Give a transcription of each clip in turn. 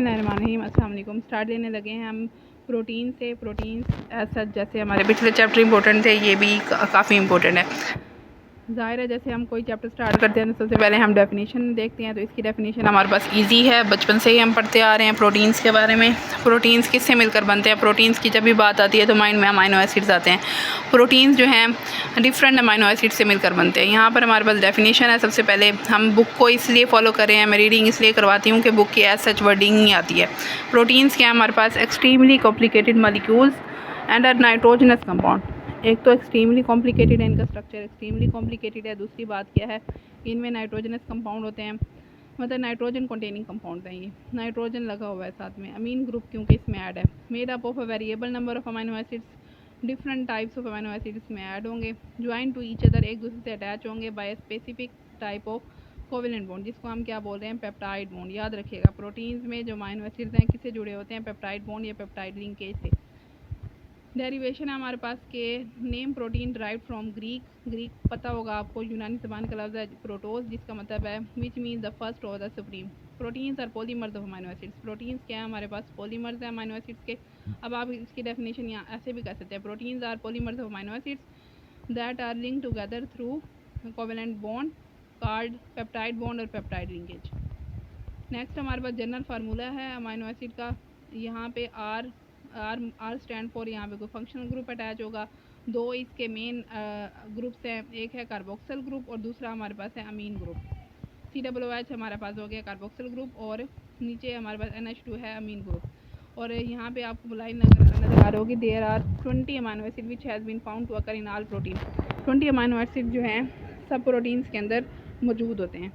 बिस्मिल्लाहिर्रहमानिर्रहीम। अस्सलाम वालेकुम। स्टार्ट लेने लगे हैं हम प्रोटीन से। प्रोटीन सच जैसे हमारे पिछले चैप्टर इंपॉर्टेंट थे, ये भी काफ़ी इंपॉर्टेंट है। ज़ाहिर है जैसे हम कोई चैप्टर स्टार्ट करते हैं तो सबसे पहले हम डेफिनेशन देखते हैं। तो इसकी डेफिनेशन हमारे पास इजी है, बचपन से ही हम पढ़ते आ रहे हैं प्रोटीन्स के बारे में। प्रोटीन्स किससे मिलकर बनते हैं? प्रोटीन्स की जब भी बात आती है तो माइंड में अमाइनो एसिड्स आते हैं। प्रोटीन्स जो हैं डिफरेंट अमाइनो एसिड से मिलकर बनते हैं। यहाँ पर हमारे पास डेफिनेशन है। सबसे पहले हम बुक को इसलिए फॉलो कर रहे हैं, मैं रीडिंग इसलिए करवाती हूँ कि बुक की एज सच वर्डिंग ही आती है। प्रोटीन्स क्या है हमारे पास? Extremely complicated molecules and a nitrogenous compound. एक तो एक्सट्रीमली कॉम्प्लिकेटेड है, इनका स्ट्रक्चर एक्सट्रीमली कॉम्प्लिकेटेड है। दूसरी बात क्या है, इनमें नाइट्रोजनस कंपाउंड होते हैं, मतलब नाइट्रोजन कंटेनिंग कंपाउंड हैं। ये नाइट्रोजन लगा हुआ है साथ में। अमीन ग्रुप क्योंकि इसमें ऐड है। Made up of a variable number of amino acids, different types of amino acids में ऐड होंगे। ज्वाइन टू ईच अदर, एक दूसरे से अटैच होंगे by specific type of covalent bond, जिसको हम क्या बोल रहे हैं? Peptide bond. याद रखिएगा प्रोटीन्स में जो अमाइनो एसिड्स हैं किससे जुड़े होते हैं? पेप्टाइड बॉन्ड या पेप्टाइड लिंकेज से। डेरिवेशन है हमारे पास के name protein drive from Greek पता होगा आपको, यूनानी ज़बान का लफ्ज़ है प्रोटोस, जिसका मतलब है विच मीन द फर्स्ट और the supreme. Proteins are polymers of amino acids. Proteins क्या है हमारे पास? पॉलीमर्स है अमाइनो एसिड्स के। अब आप इसकी डेफिनेशन यहाँ ऐसे भी कर सकते हैं, proteins are polymers of amino acids that are link together through covalent bond called peptide bond और पेप्टाइड लिंकेज। नेक्स्ट हमारे पास जनरल फार्मूला है अमाइनो एसिड का। यहाँ पे आर स्टैंड फॉर, यहाँ पे कोई फंक्शनल ग्रुप अटैच होगा। दो इसके मेन ग्रुप्स हैं, एक है कार्बोक्सिल ग्रुप और दूसरा हमारे पास है अमीन ग्रुप। COOH हमारे पास हो गया कार्बोक्सिल ग्रुप और नीचे हमारे पास NH2 है अमीन ग्रुप। और यहाँ पे आपको लाइन नज़र आ रही होगी, there are 20 amino acid which has been found to occur in all protein. 20 amino acid जो हैं सब प्रोटीन्स के अंदर मौजूद होते हैं।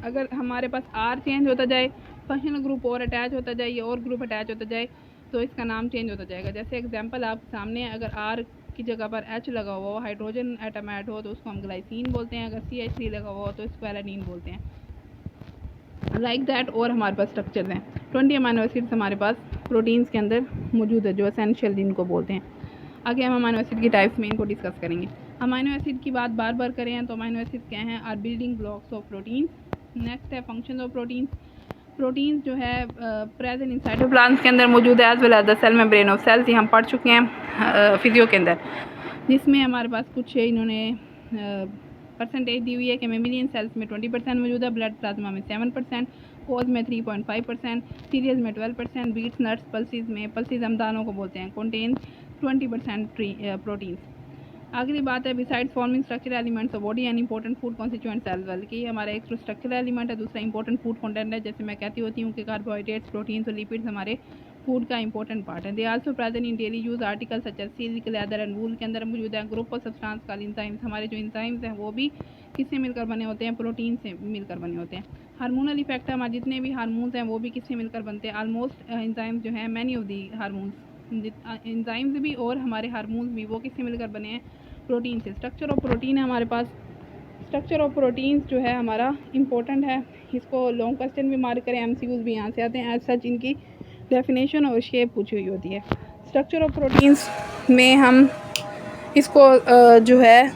अगर हमारे पास R चेंज होता जाए, फंक्शनल ग्रुप और अटैच होता जाए या और ग्रुप अटैच होता जाए तो इसका नाम चेंज होता जाएगा। जैसे एग्जांपल आपके सामने है, अगर R की जगह पर H लगा हुआ हो, हाइड्रोजन एटम ऐड हो तो उसको हम ग्लाइसिन बोलते हैं। अगर CH3 लगा हुआ हो तो इसको एलानिन बोलते हैं। Like that. और हमारे पास स्ट्रक्चर्स हैं, 20 अमाइनो एसिड्स हमारे पास प्रोटीन्स के अंदर मौजूद है जो एसेंशियल जिनको बोलते हैं। आगे हम अमाइनो एसिड की टाइप्स में इनको डिस्कस करेंगे। अमाइनो एसिड की बात बार बार करें तो अमाइनो एसिड क्या हैं? Are building blocks of proteins. Next है फंक्शन ऑफ प्रोटीन्स। प्रोटीन्स जो है प्रेजेंट इन साइटोप्लाज्म के अंदर मौजूद है as well as the cell membrane of cells. ये हम पढ़ चुके हैं फिजियो के अंदर, जिसमें हमारे पास कुछ इन्होंने परसेंटेज दी हुई है कि मेमिलियन सेल्स में 20% मौजूद है, ब्लड प्लाज्मा में 7%, कोज में 3.5%, सीरियल्स में 12%, बीट्स नट्स पल्सिस हम दानों को बोलते हैं, कंटेन 20% प्रोटीन्स। अगली बात है besides forming structural elements of body and important food constituents as well, कि हमारा एक तो स्ट्रक्चरल एलिमेंट है, दूसरा इंपॉर्टेंट फूड कंटेंट है। जैसे मैं कहती होती हूँ कि कार्बोहाइड्रेट्स, प्रोटीन्स और लिपिड्स हमारे फूड का इंपॉर्टेंट पार्ट है। They also present in daily use article such as silk, leather and wool के अंदर मौजूद है। Group of substance called enzymes. हमारे जो एंजाइम्स हैं वो भी किससे मिलकर बने होते हैं? प्रोटीन से मिलकर बने होते हैं। हार्मोनल इफेक्ट है, हमारे जितने भी हार्मोन्स हैं वो भी किससे मिलकर बनते हैं? ऑलमोस्ट एंजाइम्स जो हैं, many of the hormones, enzymes भी और हमारे हार्मोन्स भी वो किससे मिलकर बने हैं? प्रोटीन से। स्ट्रक्चर ऑफ प्रोटीन है हमारे पास। स्ट्रक्चर ऑफ प्रोटीन्स जो है हमारा इंपॉर्टेंट है, इसको लॉन्ग क्वेश्चन भी मार्क करें, MCQs भी यहाँ से आते हैं। एज सच इनकी डेफिनेशन और शेप पूछी हुई होती है। स्ट्रक्चर ऑफ प्रोटीन्स में हम इसको जो है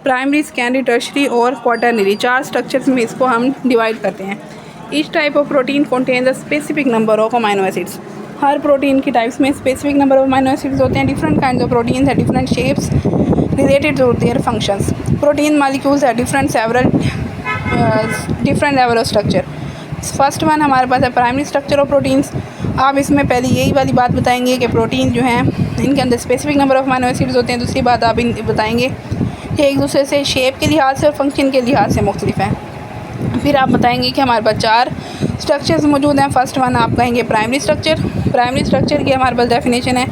प्राइमरी, सेकेंडरी, टर्शरी और क्वाटरनरी, 4 स्ट्रक्चर्स में इसको हम डिवाइड करते हैं। Each type of protein contains a specific number of amino acids. Her protein की टाइप्स में specific number of amino acids होते हैं। डिफरेंट काइंड्स ऑफ प्रोटीन्स है, different shapes related to their functions. Protein molecules have different level of structure. First one हमारे पास है primary structure of proteins. आप इसमें पहले यही वाली बात बताएंगे कि प्रोटीन जो हैं इनके अंदर specific number of amino acids होते हैं। दूसरी बात आप बताएंगे कि एक दूसरे से शेप के लिहाज से और फंक्शन के लिहाज से मुख्तलिफ हैं। फिर आप बताएंगे कि हमारे पास 4 स्ट्रक्चर्स मौजूद हैं। फर्स्ट वन आप कहेंगे प्राइमरी स्ट्रक्चर। प्राइमरी स्ट्रक्चर की हमारे पास डेफिनेशन है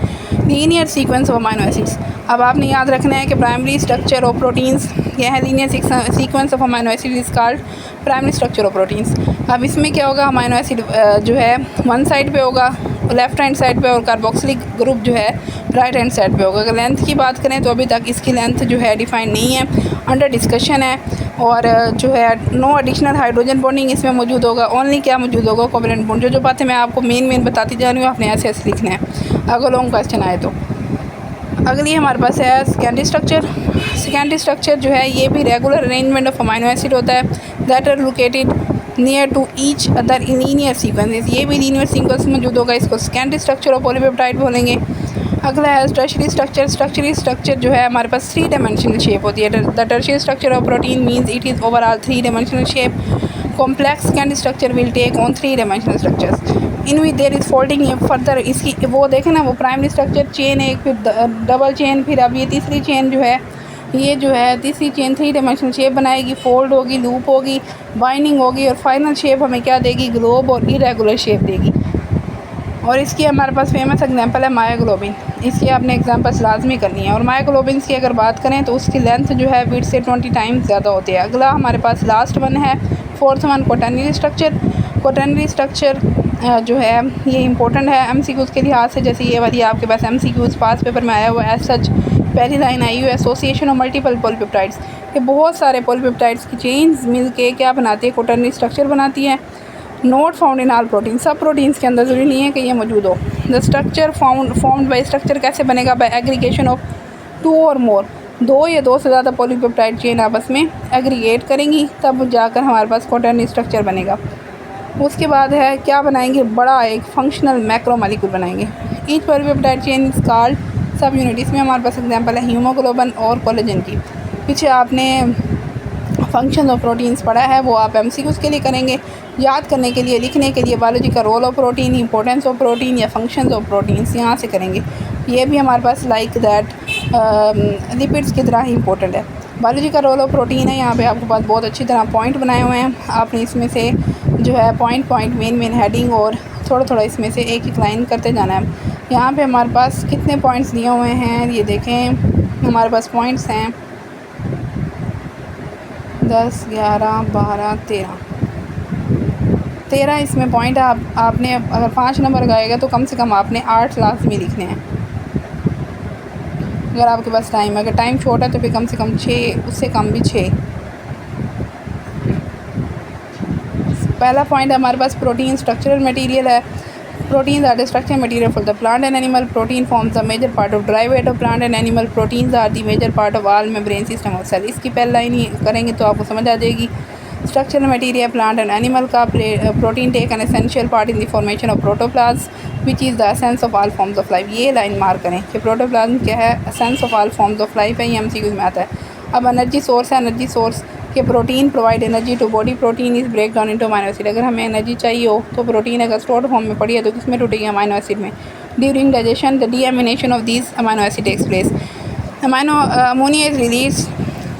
linear sequence of amino acids. अब आपने याद रखना है कि प्राइमरी स्ट्रक्चर ऑफ प्रोटीन्स यह है linear sequence of amino acid is called primary structure of proteins. अब इसमें क्या होगा? अमाइनो एसिड जो है वन साइड पे होगा, लेफ्ट हैंड साइड पे, और कार्बोक्सिलिक ग्रुप जो है राइट हैंड साइड पे होगा। अगर लेंथ की बात करें तो अभी तक इसकी लेंथ जो है डिफाइन नहीं है, अंडर डिस्कशन है। और जो है नो एडिशनल हाइड्रोजन बॉन्डिंग इसमें मौजूद होगा। ओनली क्या मौजूद होगा? Covalent bond. जो बातें मैं आपको मेन बताती जा रही हूँ आपने ऐसे लिखना है अगर लॉन्ग क्वेश्चन आए तो। अगली हमारे पास है सेकेंडरी स्ट्रक्चर। सेकेंडरी स्ट्रक्चर जो है ये भी regular arrangement of amino acid होता है that are located near to each other linear sequences, ये भी लीनियर सीक्वेंस मौजूद होगा, इसको सेकेंडरी स्ट्रक्चर ऑफ पॉलीपेप्टाइड बोलेंगे। अगला है टर्शियरी स्ट्रक्चर। टर्शियरी स्ट्रक्चर जो है हमारे पास 3 डायमेंशनल शेप होती है। The tertiary structure of protein means it is overall 3 dimensional shape. Complex secondary structure will take on 3 dimensional structures in which there is folding further. इसकी वो देखें ना, वो प्राइमरी स्ट्रक्चर चेन एक, फिर डबल चेन, फिर अब ये तीसरी चेन जो है, ये जो है तीसरी चेन 3 डायमेंशनल शेप बनाएगी, फोल्ड होगी, लूप होगी, बाइंडिंग होगी और फाइनल शेप हमें क्या देगी, ग्लोब और इरेगुलर शेप देगी। और इसकी हमारे पास फेमस एग्जांपल है मायोग्लोबिन। इसकी आपने एग्जांपल्स लाजमी करनी है। और मायोग्लोबिन की अगर बात करें तो उसकी लेंथ जो है विड्थ से 20 टाइम्स ज़्यादा होती है। अगला हमारे पास लास्ट वन है, fourth one, quaternary structure. Quaternary structure जो है ये इंपॉर्टेंट है एमसीक्यूज़ के लिहाज से। जैसे ये वाली आपके पास एमसीक्यूज़ पास पेपर में आया हुआ है, एज सच पहली लाइन आई हुई है, एसोसिएशन ऑफ मल्टीपल पॉलीपेप्टाइड्स। ये बहुत सारे पॉलीपेप्टाइड्स की चेन्स मिल के क्या बनाती है, क्वाटर्नरी स्ट्रक्चर बनाती है। Not found in all protein, सब प्रोटीन्स के अंदर ज़रूरी नहीं है कि ये मौजूद हो। The structure formed by structure कैसे बनेगा, बाय एग्रीगेशन ऑफ 2 और मोर, 2 या 2 से ज़्यादा पॉलीपेप्टाइड चेन आपस में एग्रीगेट करेंगी, तब जाकर हमारे पास क्वाटर्नरी स्ट्रक्चर बनेगा। उसके बाद है क्या बनाएंगे, बड़ा एक फंक्शनल मैक्रोमोलिक्यूल बनाएंगे। Each polypeptide chain is called सब यूनिट। इसमें हमारे पास एग्जांपल है हीमोग्लोबिन और कोलेजन की। पीछे आपने फंक्शन ऑफ प्रोटीन्स पढ़ा है, वो आप एमसीक्यूज़ के लिए करेंगे। याद करने के लिए, लिखने के लिए बायोलॉजी का role of protein, importance of protein या फंक्शंस ऑफ प्रोटीन्स यहाँ से करेंगे। ये भी हमारे पास लाइक दैट लिपिड्स की तरह ही इंपॉर्टेंट है। बायोलॉजी का रोल ऑफ प्रोटीन है, यहाँ पे आपके पास बहुत अच्छी तरह पॉइंट बनाए हुए हैं। आपने इसमें से जो है पॉइंट मेन हेडिंग और थोड़ा इसमें से एक एक लाइन करते जाना है। यहाँ पे हमारे पास कितने पॉइंट्स दिए हुए हैं, ये देखें हमारे पास पॉइंट्स हैं 10, 11, 12, 13 इसमें पॉइंट। आपने अगर 5 नंबर लगाएगा तो कम से कम आपने 8 लाजमी लिखने हैं अगर आपके पास टाइम है। अगर टाइम छोटा है तो फिर कम से कम 6, उससे कम भी 6। पहला पॉइंट हमारे पास प्रोटीन स्ट्रक्चरल मटेरियल है। Proteins are the structural material for the plant and animal. Protein forms a major part of derived of plant and animal. Proteins are the major part of all membrane system of cell. इसकी पहली line ही करेंगे तो आपको समझ आ जाएगी। Structural material plant and animal का protein take an essential part in the formation of protoplasm, which is the essence of all forms of life. ये line mark करें कि protoplasm क्या है, essence of all forms of life है, ये MCQ में आता है। अब एनर्जी सोर्स है, एनर्जी सोर्स कि protein provide energy to body. Protein is break down into amino acid. अगर हमें एनर्जी चाहिए हो तो प्रोटीन अगर स्टोर्ड फॉर्म में पड़ी है तो किसमें टूटेगी, अमाइनो एसिड में। During digestion the deamination of these amino acid takes place. Ammonia is release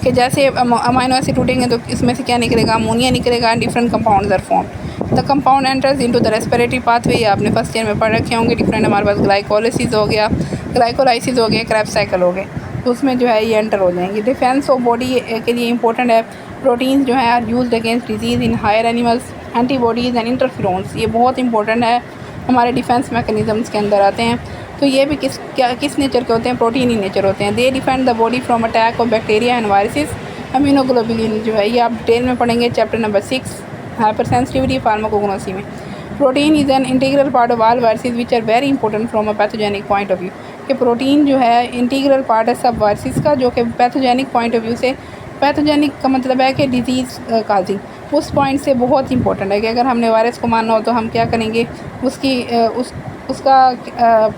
कि जैसे अमाइनो एसिड टूटेंगे तो इसमें से क्या निकलेगा, अमोनिया निकलेगा। Different compounds are form. The compound enters into the respiratory pathway. ये आपने फर्स्ट ईयर में पढ़ रखे होंगे। डिफरेंट हमारे पास ग्लाइकोलाइसिस हो गया, ग्लाइकोलाइसिस हो गया, क्रैब्स साइकिल हो गए, तो उसमें जो है ये एंटर हो जाएंगे। डिफेंस ऑफ बॉडी के लिए इंपॉर्टेंट है। प्रोटीन्स जो है are used against disease in higher animals, antibodies and interferons. ये बहुत इंपॉर्टेंट है, हमारे डिफेंस मैकेनिज़म्स के अंदर आते हैं। तो ये भी किस नेचर के होते हैं, प्रोटीन ही नेचर होते हैं। They defend the body from attack of bacteria and viruses. Immunoglobulin जो है ये आप डिटेल में पढ़ेंगे chapter number 6 hyper sensitivity pharmacognosy में। Protein is an integral part of all viruses which are very important from a pathogenic point of view. कि protein जो है इंटीग्रल पार्ट है सब वायरसेस का, जो कि पैथोजेनिक पॉइंट ऑफ व्यू से, पैथोजेनिक का मतलब है कि डिजीज़ काजिंग, उस पॉइंट से बहुत इंपॉर्टेंट है कि अगर हमने वायरस को मारना हो तो हम क्या करेंगे, उसका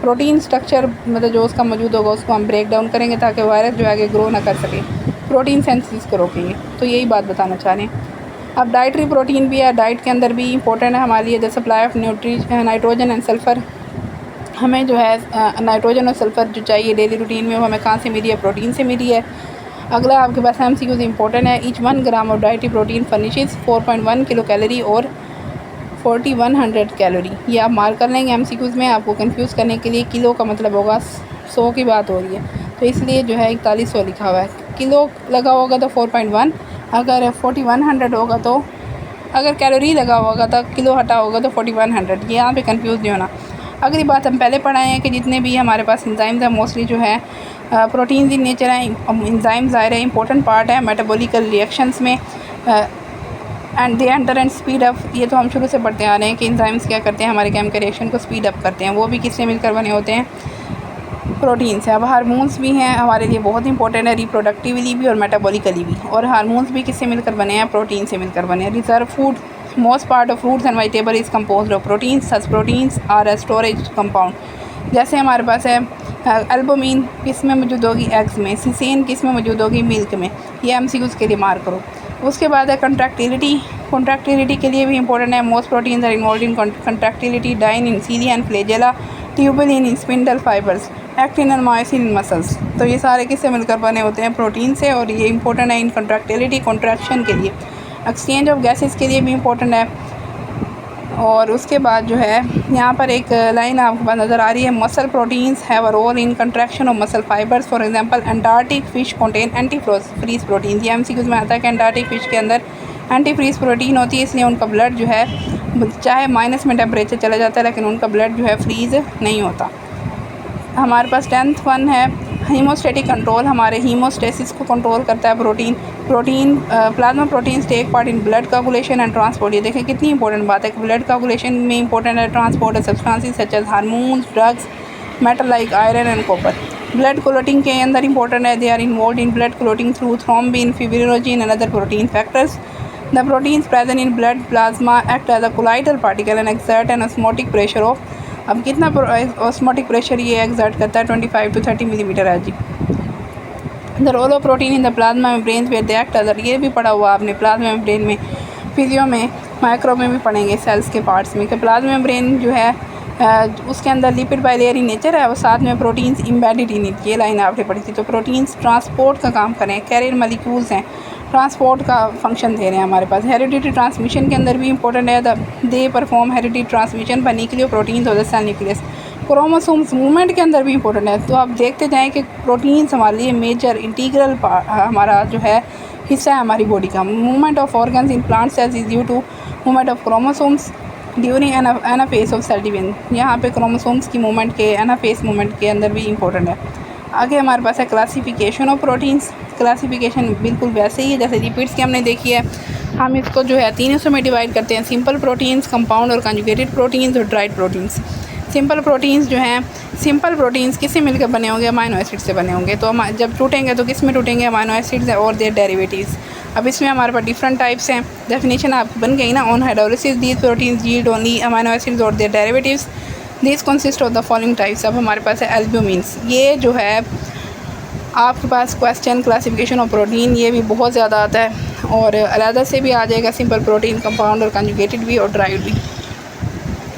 प्रोटीन स्ट्रक्चर मतलब जो उसका मौजूद होगा उसको हम ब्रेक डाउन करेंगे ताकि वायरस जो आगे ग्रो ना कर सके, प्रोटीन सेंसिस को रोकेंगे। तो यही बात बताना चाह रहे हैं। अब डाइटरी प्रोटीन भी है, डाइट के अंदर भी इंपॉर्टेंट है हमारे लिए। The supply of nitrogen and sulphur. हमें जो है नाइट्रोजन और सल्फ़र जो चाहिए डेली रूटीन में वो हमें कहाँ से मिली है, प्रोटीन से मिली है। अगला आपके पास MCQ इंपॉर्टेंट है। Each 1 gram of dietary protein furnishes 4.1 kilo calorie और 4100 कैलोरी। ये आप मार्क कर लेंगे MCQs में। आपको कंफ्यूज करने के लिए किलो का मतलब होगा 100 की बात हो रही है, तो इसलिए जो है 4100 लिखा हुआ है। किलो लगा होगा तो 4.1, अगर 4100 होगा तो, अगर कैलोरी लगा होगा तो किलो हटा होगा तो 4100। ये यहाँ पे कंफ्यूज नहीं होना। अगली बात हम पहले पढ़ाए हैं कि जितने भी हमारे पास इंजाइम्स हैं मोस्टली जो है प्रोटीन्स इन नेचर है। इंजाइम ज़ाहिर है इंपॉर्टेंट पार्ट है मेटाबॉलिकल रिएक्शंस में, and they enter and speed up. ये तो हम शुरू से पढ़ते आ रहे हैं कि इंजाइम्स क्या करते हैं, हमारे केमिकल रिएक्शन को स्पीड अप करते हैं। वो भी किससे मिलकर बने होते हैं, प्रोटीन से। अब हार्मोन्स भी हैं हमारे लिए बहुत इंपॉर्टेंट है, रिप्रोडक्टिवली भी और मेटाबॉलिकली भी। और हार्मोन्स भी किससे मिलकर बने हैं, प्रोटीन से मिलकर बने हैं। Reserve food most part of fruits and vegetable is compose of proteins, such proteins are a storage compound. जैसे हमारे पास है एल्बुमिन किस में मौजूद होगी, एग्स में। सिसेन किस में मौजूद होगी, मिल्क में। ये MCQs के लिए मार्क करो। उसके बाद है कंट्रैक्टिलिटी। कंट्रैक्टिलिटी के लिए भी इंपॉर्टेंट है। Most proteins are involve in contractility, dynein in cilia and flagella, tubulin in spindle fibres, actin and myosin in muscles. तो ये सारे किससे मिलकर बने होते हैं, प्रोटीन से, और ये इंपॉर्टेंट है इन कंट्रैक्टिलिटी, कॉन्ट्रैक्शन के लिए। एक्सचेंज ऑफ गैसेस के लिए भी इंपॉर्टेंट है। और उसके बाद जो है यहाँ पर एक लाइन आपको पास नज़र आ रही है, muscle proteins have a role in contraction of muscle fibres. For example Antarctic fish contain antifreeze protein. ये MCQs में आता है कि एंटार्क्टिक फिश के अंदर एंटी फ्रीज प्रोटीन होती है, इसलिए उनका ब्लड जो है चाहे माइनस में टेम्परेचर चला जाता है लेकिन उनका ब्लड जो है फ्रीज़ नहीं होता। हमारे पास 10th वन है हीमोस्टेटिक कंट्रोल। हमारे हीमोस्टेसिस को कंट्रोल करता है protein plasma proteins take part in blood coagulation and transport. ये देखें कितनी इंपॉर्टेंट बात है कि ब्लड कोगुलेशन में इंपॉर्टेंट है, transport substances such as hormones, drugs, metal like iron and copper. Blood clotting के अंदर इंपॉर्टेंट है, they are involve in blood clotting through thrombin, fibrinogen and other protein factors. The proteins present in blood plasma act as a colloidal particle and exert an osmotic pressure of, अब कितना osmotic pressure ये exert करता है, 25 to 30 millimetre है जी। The role of protein in the plasma membranes where they act as, ये भी पढ़ा हुआ आपने प्लाज्मा मेम्ब्रेन में, फिजियो में, माइक्रो में भी पढ़ेंगे सेल्स के पार्ट्स में, कि प्लाज्मा मेम्ब्रेन जो है उसके अंदर लिपिड बाइलेयर इन नेचर है और साथ में प्रोटीन्स एम्बेडेड इन इट। ये लाइन आपने पढ़ी थी। तो प्रोटीन्स ट्रांसपोर्ट का काम करें, कैरियर मॉलिक्यूल्स हैं, ट्रांसपोर्ट का फंक्शन दे रहे हैं हमारे पास। हेरिडिटी ट्रांसमिशन के अंदर भी इंपॉर्टेंट है, दे परफॉर्म हेरिडिटी ट्रांसमिशन पर न्यूक्लियो प्रोटीन्स और the cell nucleus. Chromosomes movement के अंदर भी इंपॉर्टेंट है। तो आप देखते जाएँ कि प्रोटीन्स हमारे लिए मेजर इंटीग्रल हमारा जो है हिस्सा है हमारी बॉडी का। Movement of organs in plant cells is due to movement of chromosomes during anaphase of cell division. यहाँ पे क्रोमोसोम्स की मूवमेंट के एनाफेज मूवमेंट के अंदर भी इंपॉर्टेंट है। आगे हमारे पास है क्लासिफिकेशन ऑफ प्रोटीन्स। क्लासिफिकेशन बिल्कुल वैसे ही है जैसे लिपिड्स की हमने देखी है। हम इसको जो है 3 हिस्सों में डिवाइड करते हैं, सिंपल प्रोटीन्स, कंपाउंड और कंजुगेटेड प्रोटीन्स और ड्राइड प्रोटीन्स। सिंपल प्रोटीन्स जो हैं, सिंपल प्रोटीन्स किससे मिलकर बने होंगे, अमाइनो एसिड से बने होंगे। तो जब टूटेंगे तो किस में टूटेंगे, अमाइनो एसिड्स और देयर डेरिवेटिव्स। अब इसमें हमारे पास डिफरेंट टाइप्स हैं। डेफिनेशन आपकी बन गई ना, on hydrolysis these proteins yield only amino acids और their derivatives, this consist of the following types. अब हमारे पास है एल्ब्यूमिन्स। ये जो है आपके पास क्वेश्चन क्लासिफिकेशन ऑफ प्रोटीन ये भी बहुत ज़्यादा आता है और अलग से भी आ जाएगा, सिंपल प्रोटीन, कंपाउंड और कंजुगेटेड भी और ड्राइड भी।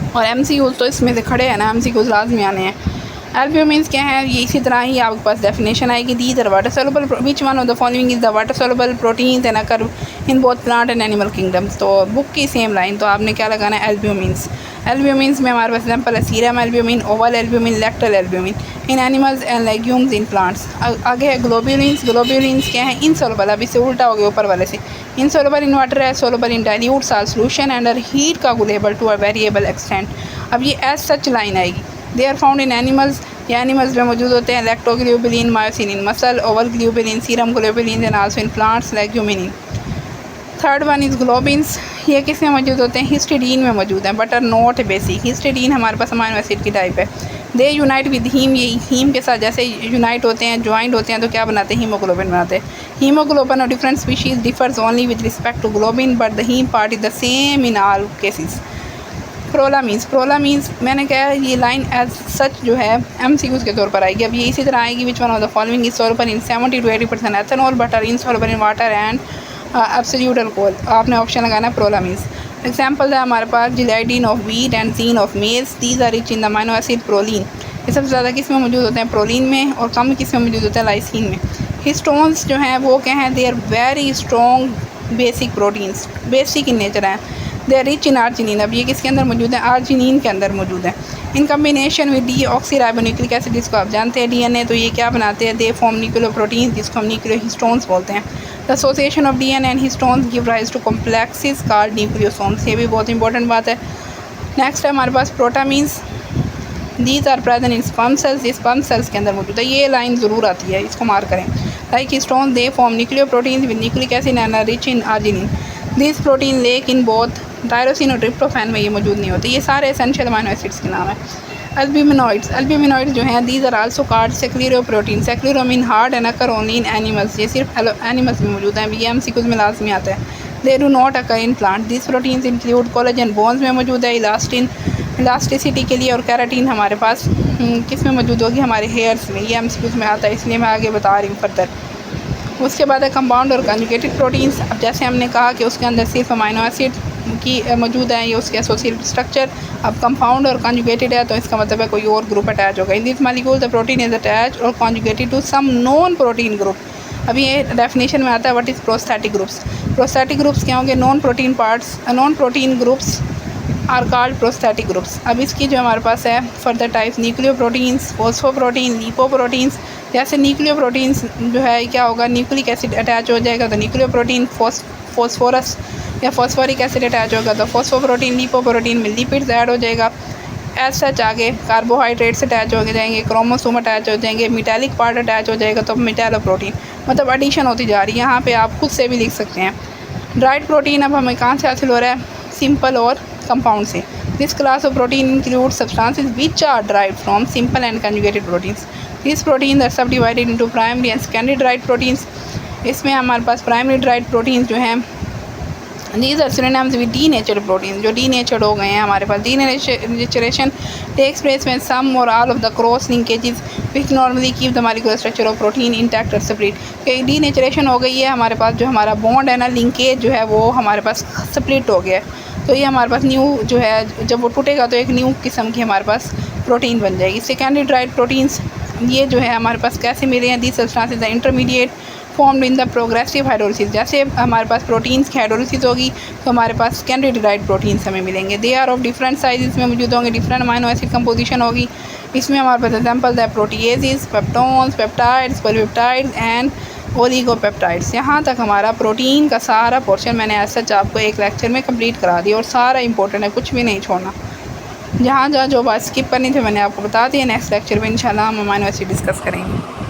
और MCQs तो इसमें से खड़े हैं ना, MCQs लाजमी आने हैं। एल्ब्यूमिन्स क्या है, ये इसी तरह ही आपके पास डेफिनेशन आएगी। These are water soluble, which one of the following is the water soluble proteins and occur in both plant and animal kingdoms. तो बुक की सेम लाइन, तो आपने क्या लगाना है, एल्ब्यूमिन्स। एल्ब्यूमिन्स में हमारे पास एग्जाम्पल है serum albumin, oval albumin, lactal albumin in animals and legumes in plants. आगे है ग्लोब्यूलिन्स। ग्लोब्यूलिन्स क्या है, इनसॉल्युबल, अब इससे उल्टा हो गया ऊपर वाले से। इनसॉल्युबल इन वाटर है, soluble in dilute salt solution and are heat coagulable to a variable extent. अब ये एज सच लाइन आएगी। They are found in animals, ये एनिमल्स में मौजूद होते हैं। Lactoglobulin, myosin in muscle, oval globulin, serum globulin and also in plants legumin. Third one is globins. ये किस में मौजूद होते हैं, हिस्टिडीन में मौजूद हैं, but are not basic. Histidine हमारे पास अमाइनो एसिड की टाइप है। दे यूनाइट विद हीम, ये हीम के साथ जैसे यूनाइट होते हैं, ज्वाइंट होते हैं, तो क्या बनाते हैं, हीमोग्लोबिन बनाते हैं। हीमोग्लोबिन और different species differs only with respect to globin but the haem part is the same in all cases. Prolamins. Prolamins मैंने कहा ये लाइन एज सच जो है MCQs के तौर पर आएगी। अब ये इसी तरह आएगी, which one of the following is soluble in 70 to 80% ethanol but are insoluble in water and absolute alcohol. आपने ऑप्शन लगाना है प्रोलामीन्स। एग्जाम्पल है हमारे पास gliadin of wheat and zein of maize, these are rich in the amino acid proline. ये सबसे ज़्यादा किस में मौजूद होते हैं, प्रोलीन में, और कम किस में मौजूद होता है, लाइसिन में। हिस्टोन्स जो हैं वो क्या हैं, they are very strong basic proteins, basic in nature हैं। They are rich in arginine. अब ये किसके अंदर मौजूद है, आर्जिनिन के अंदर मौजूद है। इन कम्बिनेशन विद डीऑक्सीराइबोन्यूक्लिक एसिड, जिसको आप जानते हैं DNA, तो ये क्या बनाते हैं, दे फॉर्म न्यूक्लियो प्रोटीन, जिसको हम न्यूक्लियो हिस्टोन्स बोलते हैं। The association of DNA and histones give rise to complexes called nucleosomes. ये भी बहुत इंपॉर्टेंट बात है। नेक्स्ट है हमारे पास protamines. These are present in sperm cells, ये स्पर्म सेल्स के अंदर मौजूद है। ये लाइन ज़रूर आती है, इसको मार्क करें। Like histone they form nucleoprotein with nucleic acid and are rich in arginine. This protein lack in both tyrosine और ट्रिप्टोफैन में ये मौजूद नहीं होते। ये सारे एसेंशियल अमाइनो एसिड्स के नाम है। एल्ब्यूमिनॉइड्स। एल्ब्यूमिनॉइड्स जो हैं, these are also called sclero protein. Sclero mean hard and occur only in animals, ये सिर्फ एनिमल्स में मौजूद हैं। ये MCQs में लाजमी आता है। They do not occur in plant. This proteins include collagen bones में मौजूद है, इलास्टिसिटी के लिए, और कैराटीन हमारे पास किस में मौजूद होगी, हमारे हेयर्स में। ये MCQs में आता है, इसलिए मैं आगे बता रही हूँ फर्दर। उसके बाद है कंपाउंड और कंजुगेटेड प्रोटीन्स। अब जैसे हमने कहा कि उसके अंदर सिर्फ अमाइनो एसिड की मौजूद है, ये उसके एसोसिएटेड स्ट्रक्चर। अब कंपाउंड और कंजुगेटेड है तो इसका मतलब है कोई और ग्रुप अटैच होगा। In this molecule the protein is attach or conjugated to some non protein group. अभी ये डेफिनेशन में आता है what is prosthetic groups. Prosthetic groups क्या होंगे, non protein groups are called prosthetic groups. अब इसकी जो हमारे पास है further types, nucleoproteins, phosphoprotein, lipoproteins. जैसे न्यूक्लियोप्रोटीन्स जो है क्या होगा, न्यूक्लिक एसिड अटैच हो जाएगा तो न्यूक्लियोप्रोटीन, फॉस्फोरस या फॉस्फोरिक एसिड अटैच होगा तो फॉस्फोप्रोटीन, लिपोप्रोटीन में लिपिड्स ऐड हो जाएगा। एज सच आगे कार्बोहाइड्रेट्स अटैच हो जाएंगे, क्रोमोसोम अटैच हो जाएंगे, मेटालिक पार्ट अटैच हो जाएगा तो मेटालोप्रोटीन, मतलब एडिशन होती जा रही है। यहाँ पे आप खुद से भी लिख सकते हैं। ड्राइड प्रोटीन अब हमें कहाँ से हासिल हो रहा है, सिंपल और कंपाउंड से। This class of protein include substances which are derived from simple and conjugated proteins. This protein are subdivided into primary and secondary derived proteins. इसमें हमारे पास प्राइमरी ड्राइड प्रोटीन्स जो हैं, these are synonyms with denatured proteins, जो denatured हो गए हैं हमारे पास। Denaturation takes place when some or all of the cross linkages which normally keep the molecular structure of protein intact or separate। कि denaturation हो गई है हमारे पास, जो हमारा बॉन्ड है ना, लिंकेज जो है वो हमारे पास स्प्लिट हो गया है, तो ये हमारे पास न्यू जो है, जब वो टूटेगा तो एक न्यू किस्म की हमारे पास प्रोटीन बन जाएगी। सेकेंडरी ड्राइड प्रोटीन्स ये जो है हमारे पास कैसे मिले हैं, this substances the intermediate formed in the progressive hydrolysis. जैसे हमारे पास प्रोटीन्स की हाइड्रोलिसिस होगी तो हमारे पास सेकेंडरी ड्राइड प्रोटीन्स हमें मिलेंगे। They are of different size में मौजूद होंगे, डिफरेंट अमाइनो एसिड कंपोजिशन होगी। इसमें हमारे पास एग्जाम्पल है proteoses, peptones, peptides, polypeptides and oligopeptides. यहाँ तक हमारा प्रोटीन का सारा पोर्शन मैंने ऐसा आपको एक लेक्चर में कंप्लीट करा दिया और सारा इंपॉर्टेंट है, कुछ भी नहीं छोड़ना। जहाँ जहाँ जो बात स्किप करनी थी मैंने आपको बता दिया। नेक्स्ट लेक्चर में इंशाल्लाह हम अमाइनो एसिड डिस्कस करेंगे।